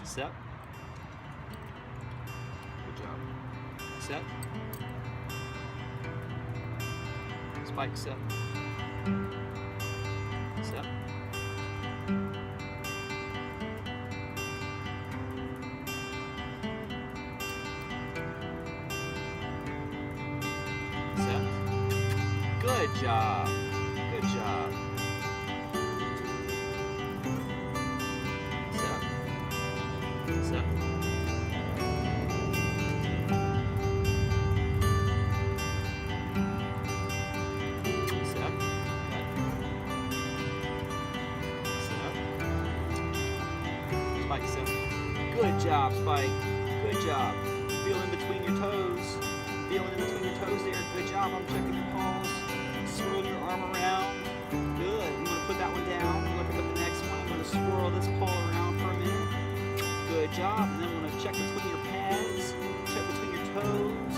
Set. Good job. Set. Spike, set. Set. Set. Good job. Good job. Set. Set. Spike, set. Good job, Spike. Good job. Feel in between your toes. Feeling in between your toes there. Good job. I'm checking your paws. Swirl your arm around. Good. I'm going to put that one down. I'm going to pick up the next one. I'm going to swirl this paw around for a minute. Good job. And then I'm going to check between your pads. Check between your toes.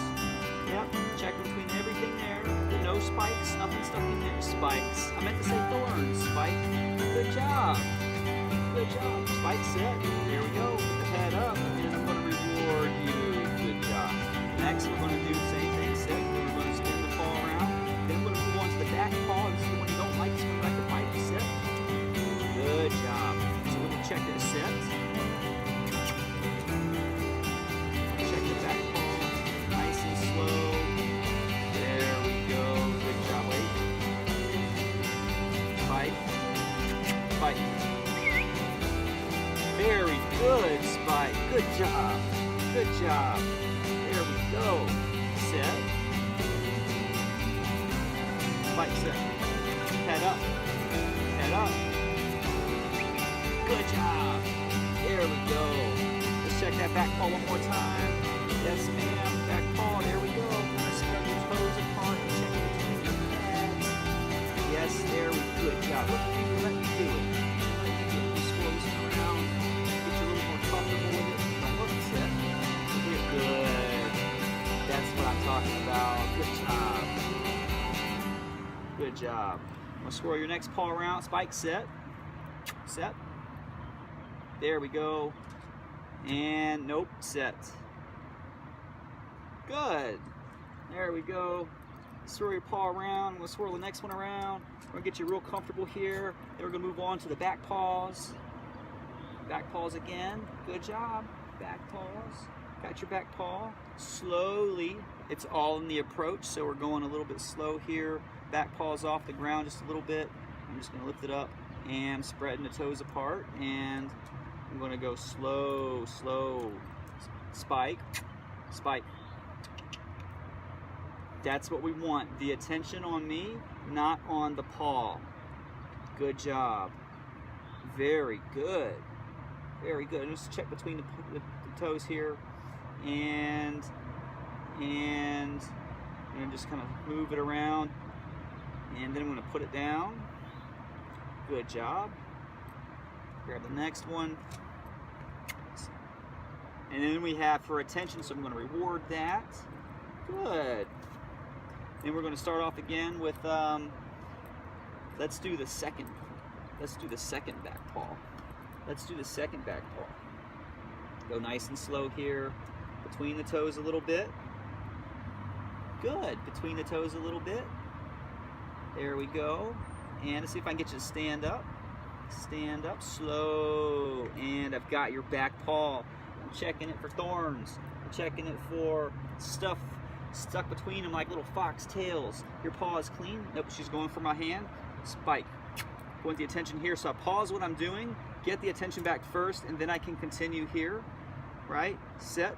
Yep. Check between everything there. No spikes. Nothing stuck in there. Spikes. I meant to say thorns. Spike. Good job. Good job. Spike, set. There we go. Put the head up, and I'm going to reward you. Good job. Next, we're going to do the same thing. Set. We're going to spin the paw around. Then I'm going to move on to the back paw. This is the one you don't like. This one like to bite. Set. Good job. So we're going to check it. Set. Check the back paw. Nice and slow. There we go. Good job. Wait. Bite. Bite. Very good, Spike. Good job. Good job. There we go. Set. Spike, set. Head up. Head up. Good job. There we go. Let's check that back paw one more time. Yes, ma'am. Back paw. There we go. Kind of spread your toes apart and check it between your pads. Yes, there we go. Good job. Let me do it. Good. That's what I'm talking about. Good job. Good job. I'm going to swirl your next paw around. Spike, set. Set. There we go. And nope, set. Good. There we go. Swirl your paw around. I'm going to swirl the next one around. We're going to get you real comfortable here. Then we're going to move on to the back paws. Back paws again. Good job. Back paws. Got your back paw. Slowly. It's all in the approach, so we're going a little bit slow here. Back paws off the ground just a little bit. I'm just going to lift it up and spreading the toes apart. And I'm going to go slow, slow. Spike. Spike. That's what we want. The attention on me, not on the paw. Good job. Very good. Very good. Just check between the toes here, and just kind of move it around, and then I'm going to put it down. Good job. Grab the next one, and then we have for attention, so I'm going to reward that. Good. And we're going to start off again with let's do the second back paw. Let's do the second back paw. Go nice and slow here. Between the toes a little bit. Good. Between the toes a little bit. There we go. And let's see if I can get you to stand up. Stand up. Slow. And I've got your back paw. I'm checking it for thorns. I'm checking it for stuff stuck between them like little fox tails. Your paw is clean. Nope, she's going for my hand. Spike. Want the attention here, so I pause what I'm doing, get the attention back first, and then I can continue here, right? Set,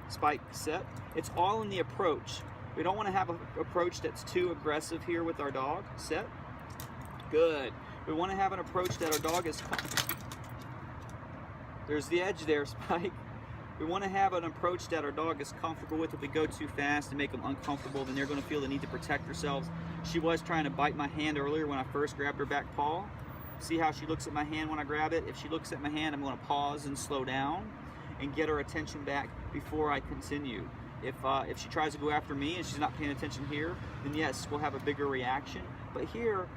spike, set. It's all in the approach. We don't want to have an approach that's too aggressive here with our dog. Set, good. We want to have an approach that our dog is, there's the edge there, Spike. We want to have an approach that our dog is comfortable with. If we go too fast and make them uncomfortable, then they're going to feel the need to protect themselves. She was trying to bite my hand earlier when I first grabbed her back paw. See how she looks at my hand when I grab it? If she looks at my hand, I'm going to pause and slow down and get her attention back before I continue. If she tries to go after me and she's not paying attention here, then yes, we'll have a bigger reaction. But here,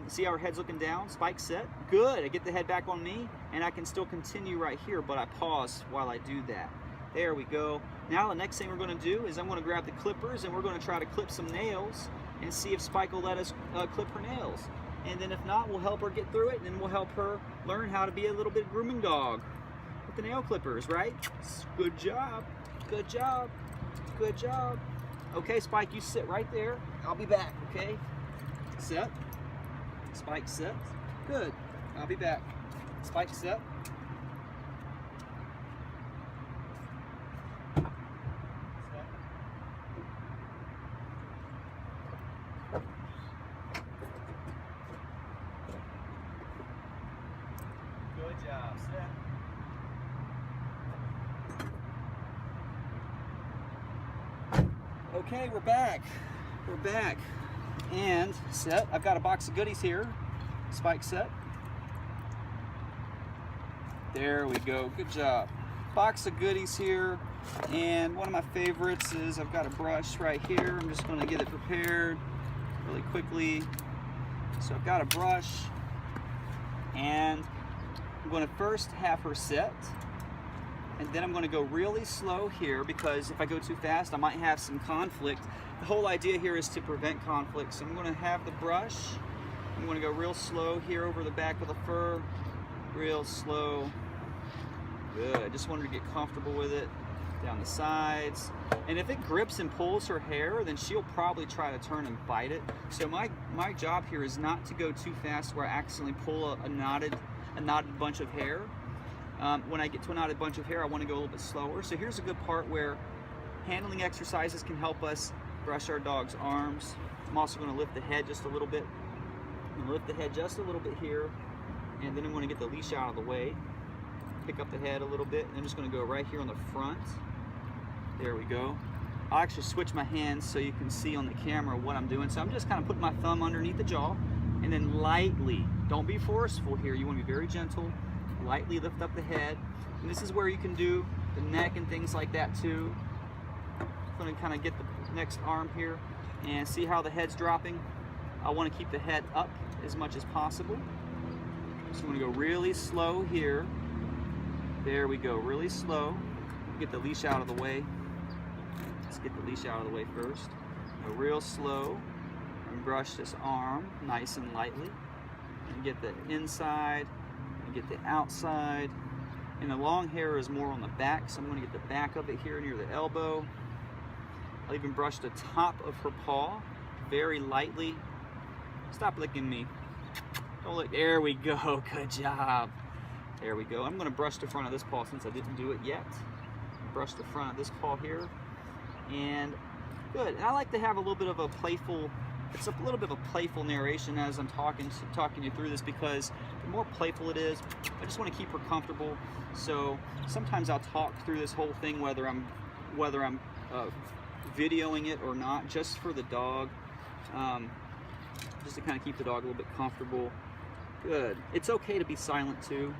See how her head's looking down? Spike, set. Good. I get the head back on me, and I can still continue right here, but I pause while I do that. There we go. Now the next thing we're going to do is I'm going to grab the clippers, and we're going to try to clip some nails and see if Spike will let us clip her nails. And then if not, we'll help her get through it, and then we'll help her learn how to be a little bit grooming dog with the nail clippers, right? Good job. Good job. Good job. Okay, Spike, you sit right there. I'll be back, okay? Set. Spike, set. Good. I'll be back. Spike, set. Good job. Set. Okay, we're back. We're back. And set. I've got a box of goodies here. Spike, set. There we go. Good job. Box of goodies here. And one of my favorites is I've got a brush right here. I'm just going to get it prepared really quickly. So I've got a brush. And I'm going to first have her set. And then I'm going to go really slow here because if I go too fast, I might have some conflict. The whole idea here is to prevent conflict. So I'm going to have the brush. I'm going to go real slow here over the back of the fur. Real slow. Good. I just wanted to get comfortable with it. Down the sides. And if it grips and pulls her hair, then she'll probably try to turn and bite it. So my job here is not to go too fast where I accidentally pull a knotted bunch of hair. When I get to a knotted bunch of hair, I want to go a little bit slower. So here's a good part where handling exercises can help us brush our dog's arms. I'm also going to lift the head just a little bit. I'm going to lift the head just a little bit here, and then I'm going to get the leash out of the way. Pick up the head a little bit, and I'm just going to go right here on the front. There we go. I'll actually switch my hands so you can see on the camera what I'm doing. So I'm just kind of putting my thumb underneath the jaw, and then lightly, don't be forceful here, you want to be very gentle. Lightly lift up the head, and this is where you can do the neck and things like that too. I'm going to kind of get the next arm here and see how the head's dropping. I want to keep the head up as much as possible. So I'm going to go really slow here. There we go, really slow. Get the leash out of the way. Let's get the leash out of the way first. Go real slow and brush this arm nice and lightly. And get the inside. Get the outside, and the long hair is more on the back, so I'm going to get the back of it here near the elbow. I'll even brush the top of her paw very lightly. Stop licking me. Don't lick. There we go. Good job. There we go. I'm going to brush the front of this paw since I didn't do it yet. Brush the front of this paw here, and good. And I like to have a little bit of a playful. It's a little bit of a playful narration as I'm talking you through this, because the more playful it is, I just want to keep her comfortable. So sometimes I'll talk through this whole thing whether I'm videoing it or not, just for the dog, just to kind of keep the dog a little bit comfortable. Good. It's okay to be silent too.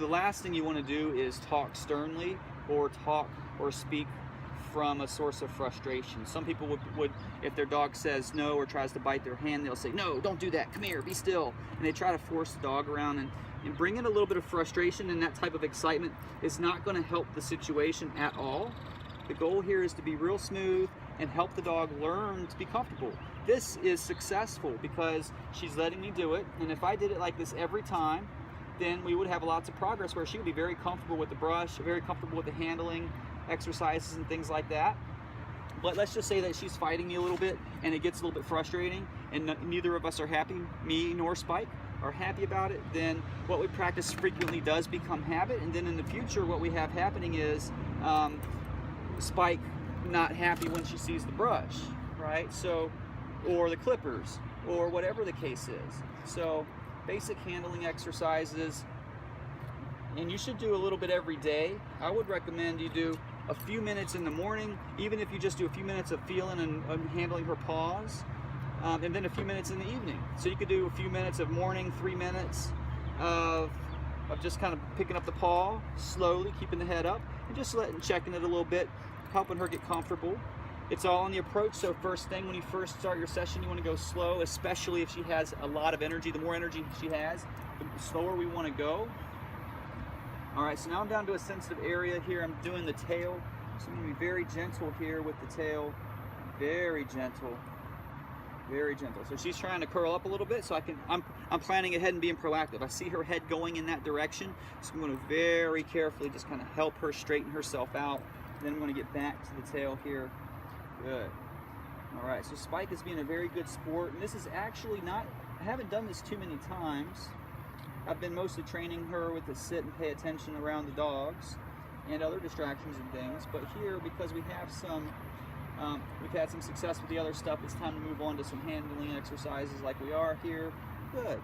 The last thing you want to do is talk sternly or speak from a source of frustration. Some people would, if their dog says no or tries to bite their hand, they'll say, no, don't do that, come here, be still. And they try to force the dog around, and bringing a little bit of frustration and that type of excitement is not going to help the situation at all. The goal here is to be real smooth and help the dog learn to be comfortable. This is successful because she's letting me do it, and if I did it like this every time, then we would have lots of progress where she would be very comfortable with the brush, very comfortable with the handling, exercises and things like that. But let's just say that she's fighting me a little bit and it gets a little bit frustrating and neither of us are happy, me nor Spike are happy about it, then what we practice frequently does become habit, and then in the future what we have happening is Spike not happy when she sees the brush, right? So, or the clippers, or whatever the case is. So basic handling exercises, and you should do a little bit every day. I would recommend you do a few minutes in the morning, even if you just do a few minutes of feeling and handling her paws, and then a few minutes in the evening. So you could do a few minutes of morning, 3 minutes of just kind of picking up the paw, slowly keeping the head up, and just checking it a little bit, helping her get comfortable. It's all on the approach. So first thing, when you first start your session, you want to go slow, especially if she has a lot of energy. The more energy she has, the slower we want to go. All right, so now I'm down to a sensitive area here. I'm doing the tail. So I'm going to be very gentle here with the tail. Very gentle. Very gentle. So she's trying to curl up a little bit, so I'm planning ahead and being proactive. I see her head going in that direction, so I'm going to very carefully just kind of help her straighten herself out. Then I'm going to get back to the tail here. Good. All right, so Spike is being a very good sport, and this is actually not, I haven't done this too many times. I've been mostly training her with the sit and pay attention around the dogs and other distractions and things, but here, because we have some we've had some success with the other stuff, it's time to move on to some handling exercises like we are here. Good.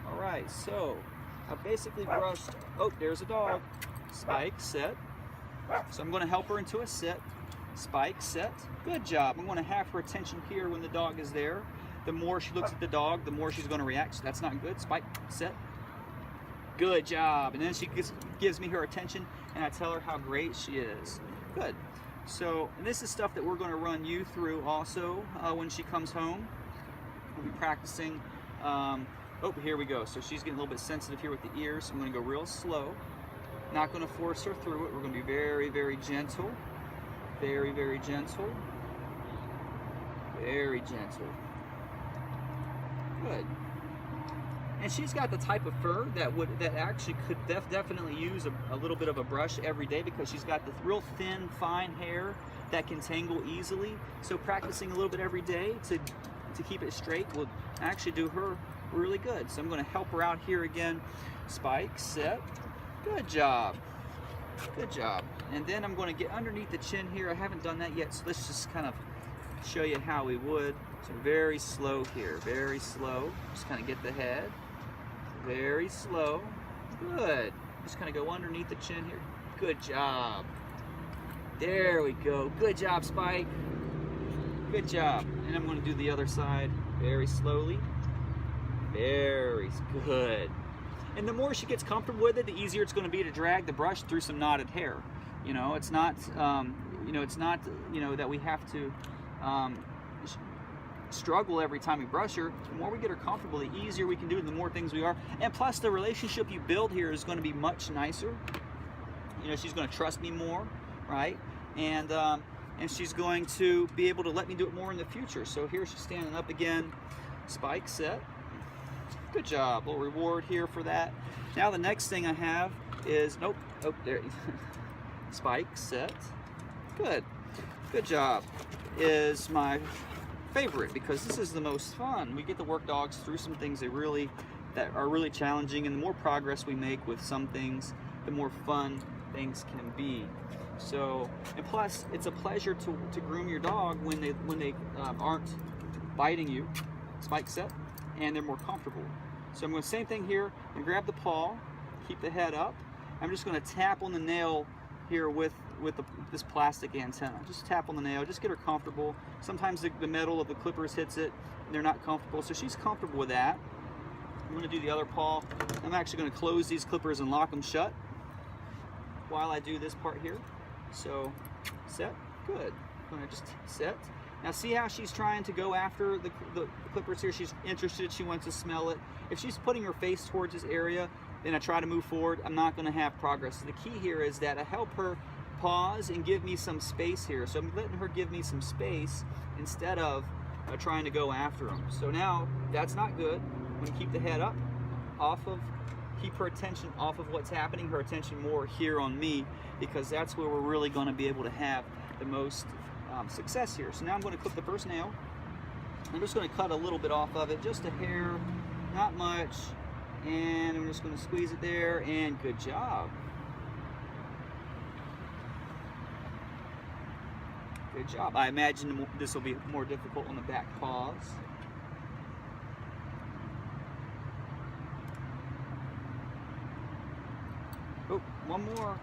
All right, so I've basically brushed, oh, there's a dog. Spike, sit. So I'm going to help her into a sit. Spike, sit. Good job. I'm going to have her attention here when the dog is there. The more she looks at the dog, the more she's going to react, so that's not good. Spike, sit. Good job. And then she gives me her attention, and I tell her how great she is. Good. So this is stuff that we're going to run you through also when she comes home. We'll be practicing. Oh, here we go. So she's getting a little bit sensitive here with the ears. So I'm going to go real slow. Not going to force her through it. We're going to be very, very gentle. Very, very gentle. Very gentle. Good. And she's got the type of fur that actually could definitely use a little bit of a brush every day, because she's got the real thin, fine hair that can tangle easily. So practicing a little bit every day to keep it straight will actually do her really good. So I'm going to help her out here again. Spike, sit. Good job. Good job. And then I'm going to get underneath the chin here. I haven't done that yet, so let's just kind of show you how we would. So very slow here, very slow. Just kind of get the head. Very slow. Good. Just kind of go underneath the chin here. Good job. There we go. Good job, Spike. Good job. And I'm going to do the other side very slowly. Very good. And the more she gets comfortable with it, the easier it's going to be to drag the brush through some knotted hair. You know, it's not, it's not, that we have to struggle every time we brush her. The more we get her comfortable, the easier we can do it, the more things we are. And plus, the relationship you build here is going to be much nicer. You know, she's going to trust me more, right? And she's going to be able to let me do it more in the future. So here she's standing up again. Spike, set. Good job. A little reward here for that. Now the next thing I have is, nope, oh, there. Spike, set. Good. Good job. Is my favorite, because this is the most fun. We get to work dogs through some things that are really challenging, and the more progress we make with some things, the more fun things can be. So, and plus, it's a pleasure to groom your dog when they aren't biting you. Spike, set, and they're more comfortable. So I'm going to same thing here, and grab the paw, keep the head up. I'm just going to tap on the nail here with this plastic antenna. Just tap on the nail, just get her comfortable. Sometimes the metal of the clippers hits it and they're not comfortable, so she's comfortable with that. I'm going to do the other paw. I'm actually going to close these clippers and lock them shut while I do this part here. So, set, good. I'm going to just set. Now see how she's trying to go after the clippers here. She's interested, she wants to smell it. If she's putting her face towards this area, then I try to move forward, I'm not going to have progress. So the key here is that I help her pause and give me some space here. So I'm letting her give me some space instead of trying to go after them. So now that's not good. I'm going to keep the head up, keep her attention off of what's happening, her attention more here on me, because that's where we're really going to be able to have the most success here. So now I'm going to clip the first nail. I'm just going to cut a little bit off of it, just a hair, not much. And I'm just going to squeeze it there, and good job. Good job. I imagine this will be more difficult on the back paws. Oh, one more.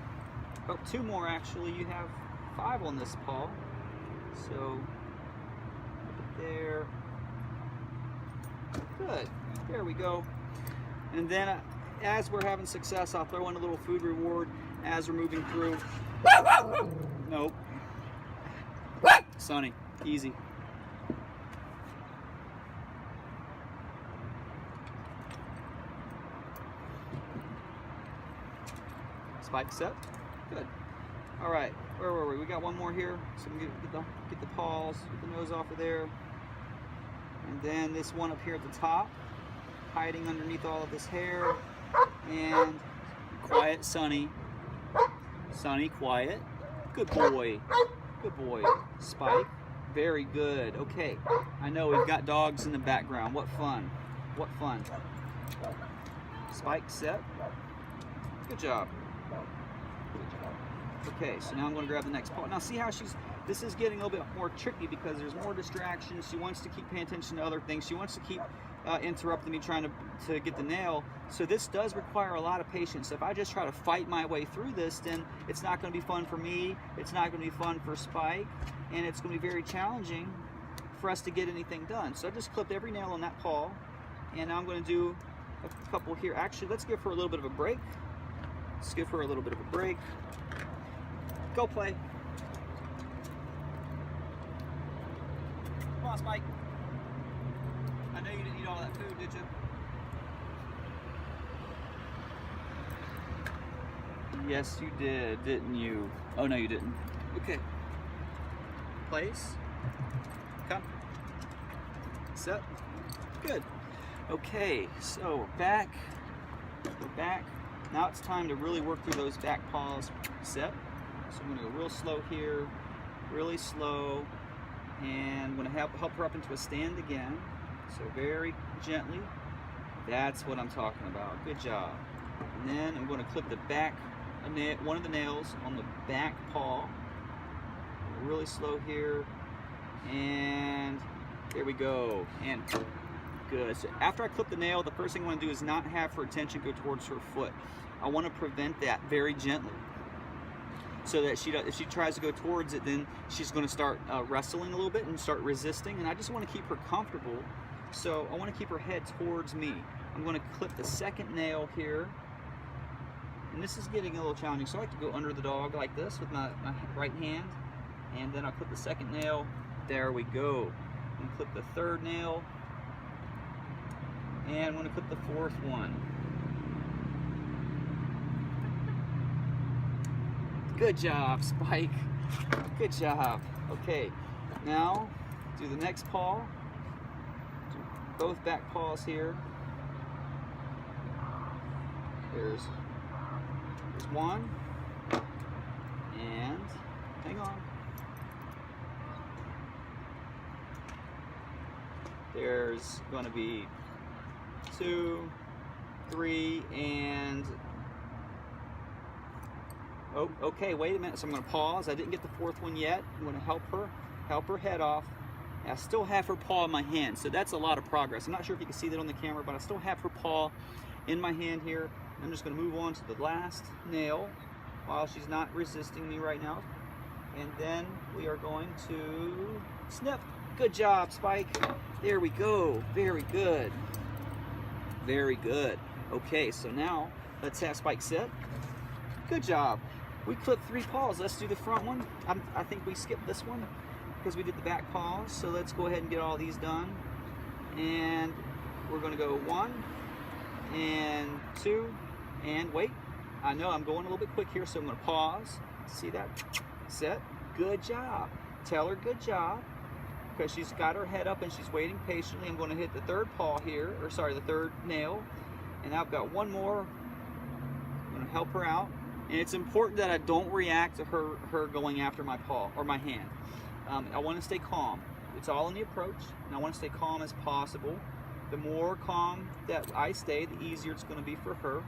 Oh, two more actually. You have 5 on this paw. So, put it there. Good. There we go. And then as we're having success, I'll throw in a little food reward as we're moving through. Nope. Sonny. Easy. Spike set. Good. All right. Where were we? We got one more here. So we get the paws, get the nose off of there. And then this one up here at the top, hiding underneath all of this hair. And quiet, Sunny. Sunny, quiet. Good boy. Good boy. Spike. Very good. Okay. I know we've got dogs in the background. What fun. What fun. Spike set. Good job. Okay, so now I'm going to grab the next paw. Now see how this is getting a little bit more tricky because there's more distractions. She wants to keep paying attention to other things. She wants to keep interrupting me trying to get the nail. So this does require a lot of patience. If I just try to fight my way through this, then it's not going to be fun for me. It's not going to be fun for Spike. And it's going to be very challenging for us to get anything done. So I just clipped every nail on that paw. And now I'm going to do a couple here. Actually, let's give her a little bit of a break. Let's give her a little bit of a break. Go play. Come on, Spike. I know you didn't eat all that food, did you? Yes, you did, didn't you? Oh, no, you didn't. Okay. Place. Come. Set. Good. Okay, so back. We're back. Now it's time to really work through those back paws. Set. So I'm going to go real slow here, really slow, and I'm going to help her up into a stand again. So very gently. That's what I'm talking about. Good job. And then I'm going to clip the back, one of the nails on the back paw. Really slow here, and there we go. And good. So after I clip the nail, the first thing I want to do is not have her attention go towards her foot. I want to prevent that very gently, so that if she tries to go towards it, then she's going to start wrestling a little bit and start resisting. And I just want to keep her comfortable, so I want to keep her head towards me. I'm going to clip the second nail here, and this is getting a little challenging, so I like to go under the dog like this with my right hand, and then I'll clip the second nail. There we go. I'm going to clip the third nail, and I'm going to clip the fourth one. Good job, Spike. Good job. Okay, now do the next paw. Do both back paws here. There's one. And hang on. There's going to be 2, 3, and oh, okay, wait a minute. So I'm going to pause. I didn't get the fourth one yet. I'm going to help her head off. I still have her paw in my hand, so that's a lot of progress. I'm not sure if you can see that on the camera, but I still have her paw in my hand here. I'm just going to move on to the last nail while she's not resisting me right now. And then we are going to snip. Good job, Spike. There we go. Very good. Very good. Okay, so now let's have Spike sit. Good job. We clipped 3 paws. Let's do the front one. I think we skipped this one because we did the back paws. So let's go ahead and get all these done. And we're going to go 1 and 2 and wait. I know I'm going a little bit quick here, so I'm going to pause. See that? Set. Good job. Tell her good job, because she's got her head up and she's waiting patiently. I'm going to hit the third paw here, or sorry, the third nail. And I've got one more. I'm going to help her out. And it's important that I don't react to her going after my paw or my hand. I want to stay calm. It's all in the approach, and I want to stay calm as possible. The more calm that I stay, the easier it's going to be for her.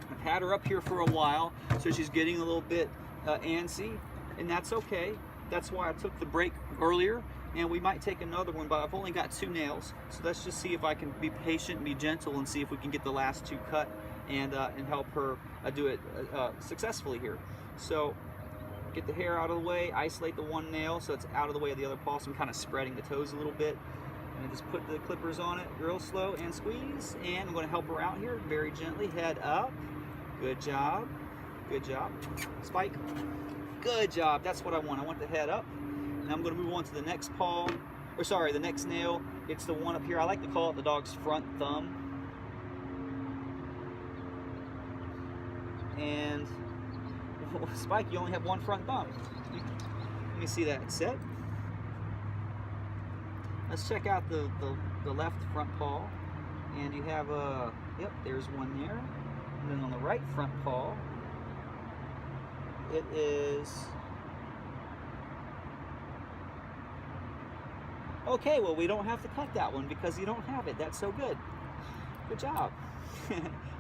I've had her up here for a while, so she's getting a little bit antsy, and that's okay. That's why I took the break earlier, and we might take another one, but I've only got 2 nails. So let's just see if I can be patient and be gentle and see if we can get the last 2 cut and help her do it successfully here. So get the hair out of the way, isolate the one nail so it's out of the way of the other paw. So I'm kind of spreading the toes a little bit. And just put the clippers on it real slow and squeeze. And I'm going to help her out here very gently. Head up. Good job. Good job. Spike. Good job. That's what I want. I want the head up. Now I'm going to move on to the next paw, or sorry, the next nail. It's the one up here. I like to call it the dog's front thumb. And Spike, you only have one front thumb. Let me see that. Sit. Let's check out the left front paw. And you have a, yep, there's one there. And then on the right front paw, it is, okay, well, we don't have to cut that one because you don't have it. That's so good. Good job.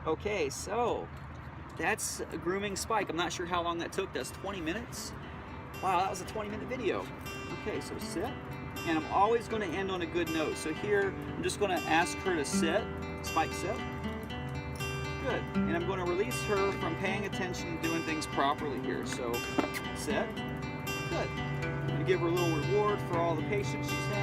Okay, so that's a grooming Spike. I'm not sure how long that took. That's 20 minutes. Wow, that was a 20-minute video. Okay, so sit. And I'm always going to end on a good note. So here, I'm just going to ask her to sit. Spike, sit. Good. And I'm going to release her from paying attention and doing things properly here. So sit. Good. I'm going to give her a little reward for all the patience she's had.